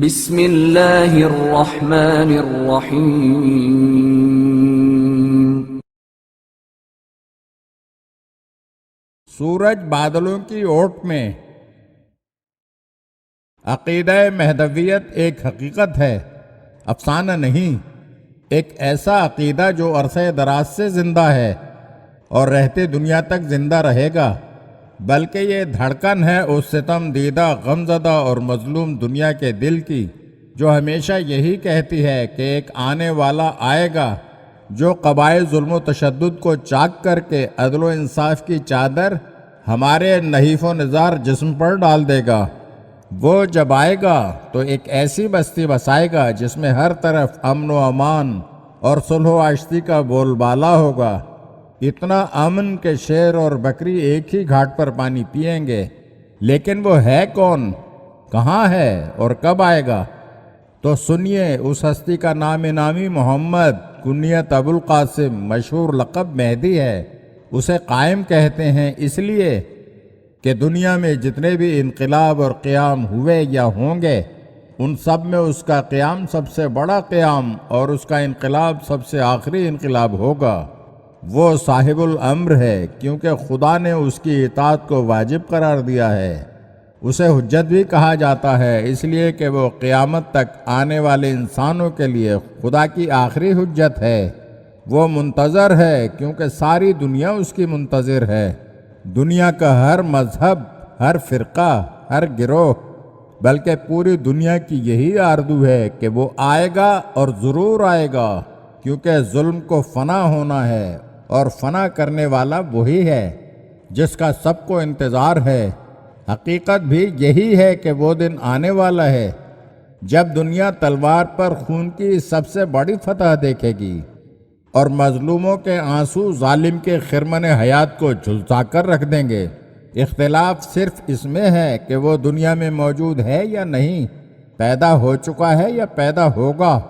بسم اللہ الرحمن الرحیم۔ سورج بادلوں کی اوٹ میں۔ عقیدہ مہدویت ایک حقیقت ہے، افسانہ نہیں، ایک ایسا عقیدہ جو عرصہ دراز سے زندہ ہے اور رہتے دنیا تک زندہ رہے گا، بلکہ یہ دھڑکن ہے اس ستم دیدہ غمزدہ اور مظلوم دنیا کے دل کی، جو ہمیشہ یہی کہتی ہے کہ ایک آنے والا آئے گا جو قبائل ظلم و تشدد کو چاک کر کے عدل و انصاف کی چادر ہمارے نحیف و نزار جسم پر ڈال دے گا۔ وہ جب آئے گا تو ایک ایسی بستی بسائے گا جس میں ہر طرف امن و امان اور صلح و آشتی کا بول بالا ہوگا، اتنا امن کہ شیر اور بکری ایک ہی گھاٹ پر پانی پئیں گے۔ لیکن وہ ہے کون، کہاں ہے اور کب آئے گا؟ تو سنیے، اس ہستی کا نام نامی محمد، کنیت ابو القاسم، مشہور لقب مہدی ہے۔ اسے قائم کہتے ہیں اس لیے کہ دنیا میں جتنے بھی انقلاب اور قیام ہوئے یا ہوں گے، ان سب میں اس کا قیام سب سے بڑا قیام اور اس کا انقلاب سب سے آخری انقلاب ہوگا۔ وہ صاحب الامر ہے کیونکہ خدا نے اس کی اطاعت کو واجب قرار دیا ہے۔ اسے حجت بھی کہا جاتا ہے اس لیے کہ وہ قیامت تک آنے والے انسانوں کے لیے خدا کی آخری حجت ہے۔ وہ منتظر ہے کیونکہ ساری دنیا اس کی منتظر ہے۔ دنیا کا ہر مذہب، ہر فرقہ، ہر گروہ، بلکہ پوری دنیا کی یہی آرزو ہے کہ وہ آئے گا اور ضرور آئے گا، کیونکہ ظلم کو فنا ہونا ہے اور فنا کرنے والا وہی ہے جس کا سب کو انتظار ہے۔ حقیقت بھی یہی ہے کہ وہ دن آنے والا ہے جب دنیا تلوار پر خون کی سب سے بڑی فتح دیکھے گی اور مظلوموں کے آنسو ظالم کے خرمن حیات کو جھلسا کر رکھ دیں گے۔ اختلاف صرف اس میں ہے کہ وہ دنیا میں موجود ہے یا نہیں، پیدا ہو چکا ہے یا پیدا ہوگا۔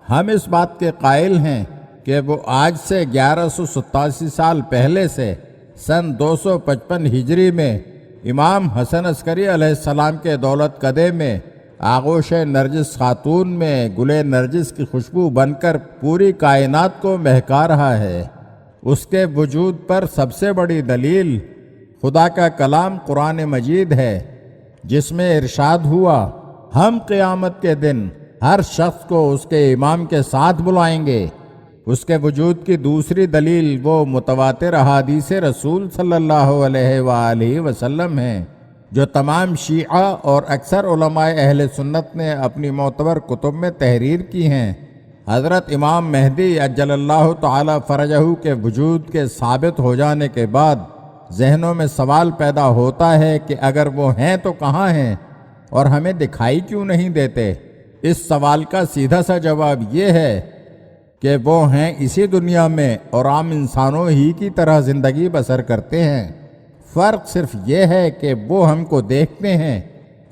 ہم اس بات کے قائل ہیں کہ وہ آج سے 1187 سال پہلے سے سن 255 ہجری میں امام حسن عسکری علیہ السلام کے دولت قدے میں آغوش نرجس خاتون میں گلے نرجس کی خوشبو بن کر پوری کائنات کو مہکا رہا ہے۔ اس کے وجود پر سب سے بڑی دلیل خدا کا کلام قرآن مجید ہے، جس میں ارشاد ہوا، ہم قیامت کے دن ہر شخص کو اس کے امام کے ساتھ بلائیں گے۔ اس کے وجود کی دوسری دلیل وہ متواتر احادیث رسول صلی اللہ علیہ وآلہ وسلم ہیں، جو تمام شیعہ اور اکثر علماء اہل سنت نے اپنی معتبر کتب میں تحریر کی ہیں۔ حضرت امام مہدی عجل اللہ تعالی فرجہ کے وجود کے ثابت ہو جانے کے بعد ذہنوں میں سوال پیدا ہوتا ہے کہ اگر وہ ہیں تو کہاں ہیں اور ہمیں دکھائی کیوں نہیں دیتے؟ اس سوال کا سیدھا سا جواب یہ ہے کہ وہ ہیں اسی دنیا میں اور عام انسانوں ہی کی طرح زندگی بسر کرتے ہیں۔ فرق صرف یہ ہے کہ وہ ہم کو دیکھتے ہیں،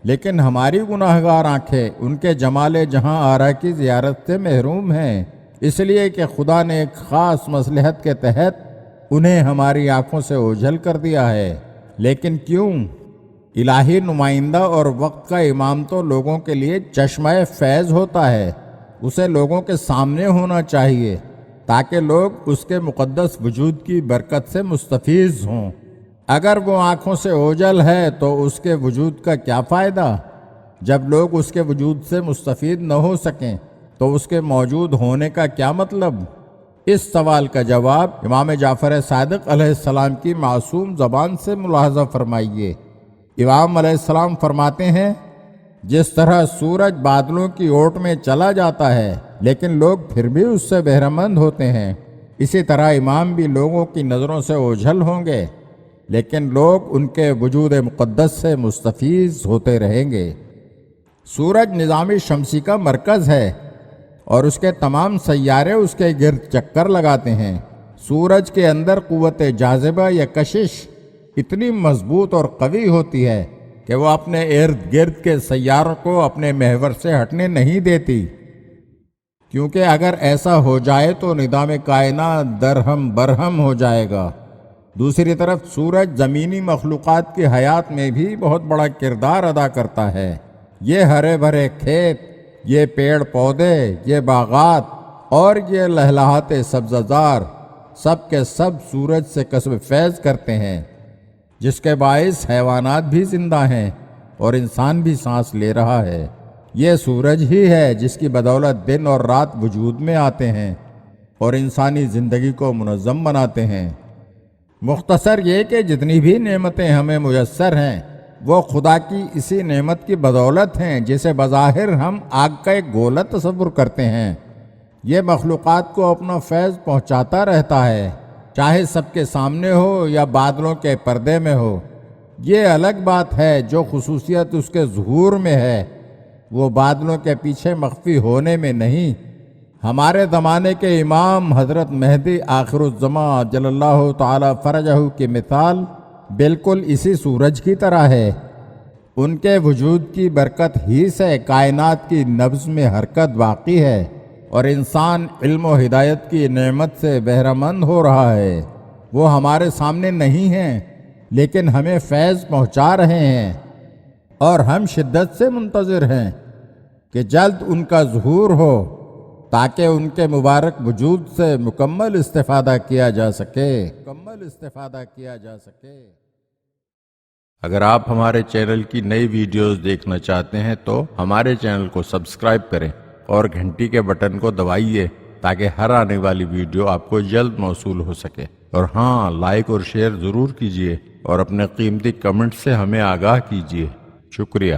لیکن ہماری گناہگار آنکھیں ان کے جمال جہاں آرا کی زیارت سے محروم ہیں، اس لیے کہ خدا نے ایک خاص مصلحت کے تحت انہیں ہماری آنکھوں سے اوجھل کر دیا ہے۔ لیکن کیوں؟ الہی نمائندہ اور وقت کا امام تو لوگوں کے لیے چشمہ فیض ہوتا ہے، اسے لوگوں کے سامنے ہونا چاہیے تاکہ لوگ اس کے مقدس وجود کی برکت سے مستفیض ہوں۔ اگر وہ آنکھوں سے اوجھل ہے تو اس کے وجود کا کیا فائدہ؟ جب لوگ اس کے وجود سے مستفید نہ ہو سکیں تو اس کے موجود ہونے کا کیا مطلب؟ اس سوال کا جواب امام جعفر صادق علیہ السلام کی معصوم زبان سے ملاحظہ فرمائیے۔ امام علیہ السلام فرماتے ہیں، جس طرح سورج بادلوں کی اوٹ میں چلا جاتا ہے لیکن لوگ پھر بھی اس سے بہرمند ہوتے ہیں، اسی طرح امام بھی لوگوں کی نظروں سے اوجھل ہوں گے لیکن لوگ ان کے وجود مقدس سے مستفیض ہوتے رہیں گے۔ سورج نظام شمسی کا مرکز ہے اور اس کے تمام سیارے اس کے گرد چکر لگاتے ہیں۔ سورج کے اندر قوت جاذبہ یا کشش اتنی مضبوط اور قوی ہوتی ہے کہ وہ اپنے ارد گرد کے سیاروں کو اپنے محور سے ہٹنے نہیں دیتی، کیونکہ اگر ایسا ہو جائے تو نظام کائنات درہم برہم ہو جائے گا۔ دوسری طرف سورج زمینی مخلوقات کی حیات میں بھی بہت بڑا کردار ادا کرتا ہے۔ یہ ہرے بھرے کھیت، یہ پیڑ پودے، یہ باغات اور یہ لہلہاتے سبززار سب کے سب سورج سے کسب فیض کرتے ہیں، جس کے باعث حیوانات بھی زندہ ہیں اور انسان بھی سانس لے رہا ہے۔ یہ سورج ہی ہے جس کی بدولت دن اور رات وجود میں آتے ہیں اور انسانی زندگی کو منظم بناتے ہیں۔ مختصر یہ کہ جتنی بھی نعمتیں ہمیں میسر ہیں وہ خدا کی اسی نعمت کی بدولت ہیں جسے بظاہر ہم آگ کا ایک گولہ تصور کرتے ہیں۔ یہ مخلوقات کو اپنا فیض پہنچاتا رہتا ہے، چاہے سب کے سامنے ہو یا بادلوں کے پردے میں ہو۔ یہ الگ بات ہے جو خصوصیت اس کے ظہور میں ہے، وہ بادلوں کے پیچھے مخفی ہونے میں نہیں۔ ہمارے زمانے کے امام حضرت مہدی آخر الزماں جل اللہ تعالی فرجہ کی مثال بالکل اسی سورج کی طرح ہے۔ ان کے وجود کی برکت ہی سے کائنات کی نبض میں حرکت باقی ہے اور انسان علم و ہدایت کی نعمت سے بہرہ مند ہو رہا ہے۔ وہ ہمارے سامنے نہیں ہیں لیکن ہمیں فیض پہنچا رہے ہیں، اور ہم شدت سے منتظر ہیں کہ جلد ان کا ظہور ہو تاکہ ان کے مبارک وجود سے مکمل استفادہ کیا جا سکے۔ اگر آپ ہمارے چینل کی نئی ویڈیوز دیکھنا چاہتے ہیں تو ہمارے چینل کو سبسکرائب کریں اور گھنٹی کے بٹن کو دبائیے تاکہ ہر آنے والی ویڈیو آپ کو جلد موصول ہو سکے۔ اور ہاں، لائک اور شیئر ضرور کیجیے اور اپنے قیمتی کمنٹ سے ہمیں آگاہ کیجیے۔ شکریہ۔